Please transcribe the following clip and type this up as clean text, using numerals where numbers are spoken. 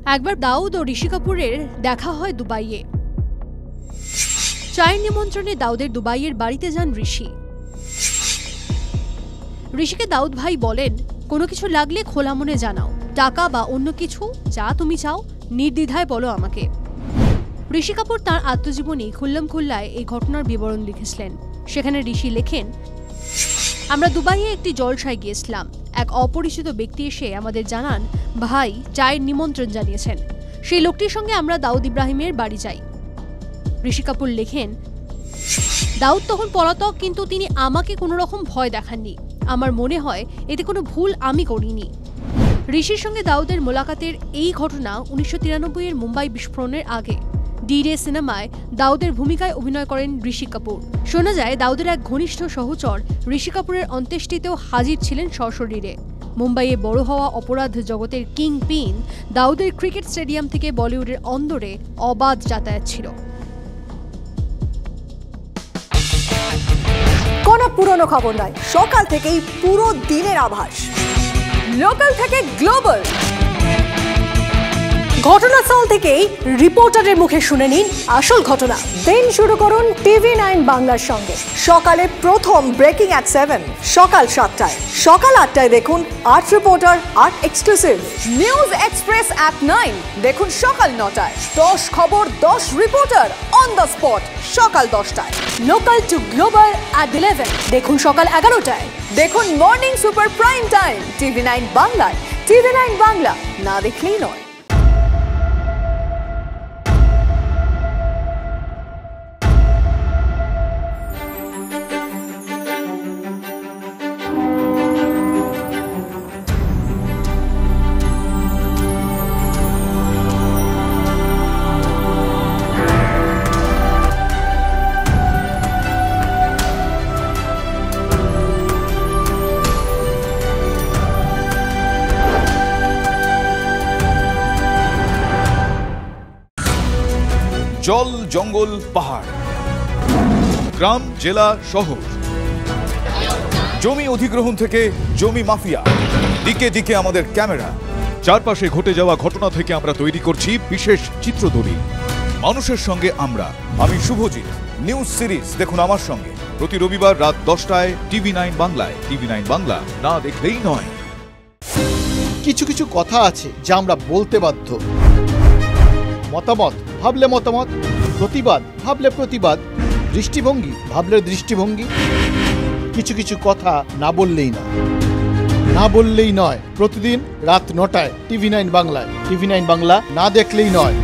একবার দাউদ ও ঋষি কাপুরের দেখা হয় দুবাইয়ে। চায়ের নিমন্ত্রণে দাউদের দুবাইয়ের বাড়িতে যান ঋষি। ঋষিকে দাউদ ভাই বলেন, কোনো কিছু লাগলে খোলা মনে জানাও, টাকা বা অন্য কিছু যা তুমি চাও নির্দ্বিধায় বলো আমাকে। ঋষি কাপুর তাঁর আত্মজীবনী খুল্লাম খুল্লায় এই ঘটনার বিবরণ লিখেছিলেন। সেখানে ঋষি লেখেন, আমরা দুবাইয়ে একটি জলসায় গিয়েছিলাম। এক অপরিচিত ব্যক্তি এসে আমাদের জানান ভাই চায়ের নিমন্ত্রণ জানিয়েছেন। সেই লোকটির সঙ্গে আমরা দাউদ ইব্রাহিমের বাড়ি যাই। ঋষি কাপুর লেখেন, দাউদ তখন পলাতক, কিন্তু তিনি আমাকে কোনো রকম ভয় দেখাননি। আমার মনে হয় এতে কোনো ভুল আমি করিনি। ঋষির সঙ্গে দাউদের মোলাকাতের এই ঘটনা 1993 এর মুম্বাই বিস্ফোরণের আগে। ডি-ডে সিনেমায় দাউদের ভূমিকায় অভিনয় করেন ঋষি কাপুর। শোনা যায় দাউদের এক ঘনিষ্ঠ সহচর ঋষি কাপুরের অন্ত্যেষ্টিতেও হাজির ছিলেন সশরীরে। মুম্বাইয়ে বড় হওয়া অপরাধ জগতের কিং পিন দাউদের ক্রিকেট স্টেডিয়াম থেকে বলিউডের অন্দরে অবাধ যাতায়াত ছিল। কোনো পুরনো খবর নয়, সকাল থেকেই পুরো দিনের আভাস। লোকাল থেকে গ্লোবাল, ঘটনাস্থল থেকেই রিপোর্টারের মুখে শুনে নিন আসল ঘটনা। দিন শুরু করুন TV9 বাংলার সঙ্গে। সকালে প্রথম ব্রেকিং অ্যাট 7, সকাল 7টায়, সকাল 8টায় দেখুন 8 reporter 8 exclusive. News express at 9 দেখুন সকাল 9টায়। 10 খবর 10 রিপোর্টার অন দ্য স্পট সকাল 10টায়। লোকাল টু গ্লোবাল অ্যাট 11 দেখুন সকাল 11টায়। দেখুন morning super prime time TV9 বাংলায়। TV9 বাংলা না দেখলেই নয়। জল, জঙ্গল, পাহাড়, গ্রাম, জেলা, শহর, জমি অধিগ্রহণ থেকে জমি মাফিয়া, দিকে দিকে আমাদের ক্যামেরা। চারপাশে ঘটে যাওয়া ঘটনা থেকে আমরা তৈরি করছি বিশেষ চিত্রদলিল। মানুষের সঙ্গে আমরা, আমি শুভজিৎ। নিউজ সিরিজ দেখুন আমার সঙ্গে প্রতি রবিবার রাত 10টায় TV9 বাংলায়। TV9 বাংলা না দেখলেই নয়। কিছু কিছু কথা আছে যা আমরা বলতে বাধ্য। মতামত ভাবলে মতামত, প্রতিবাদ ভাবলে প্রতিবাদ, দৃষ্টিভঙ্গি ভাবলে দৃষ্টিভঙ্গি। কিছু কিছু কথা না বললেই নয়, না বললেই নয়। প্রতিদিন রাত 9টায় TV9 বাংলায়। TV9 বাংলা না দেখলেই নয়।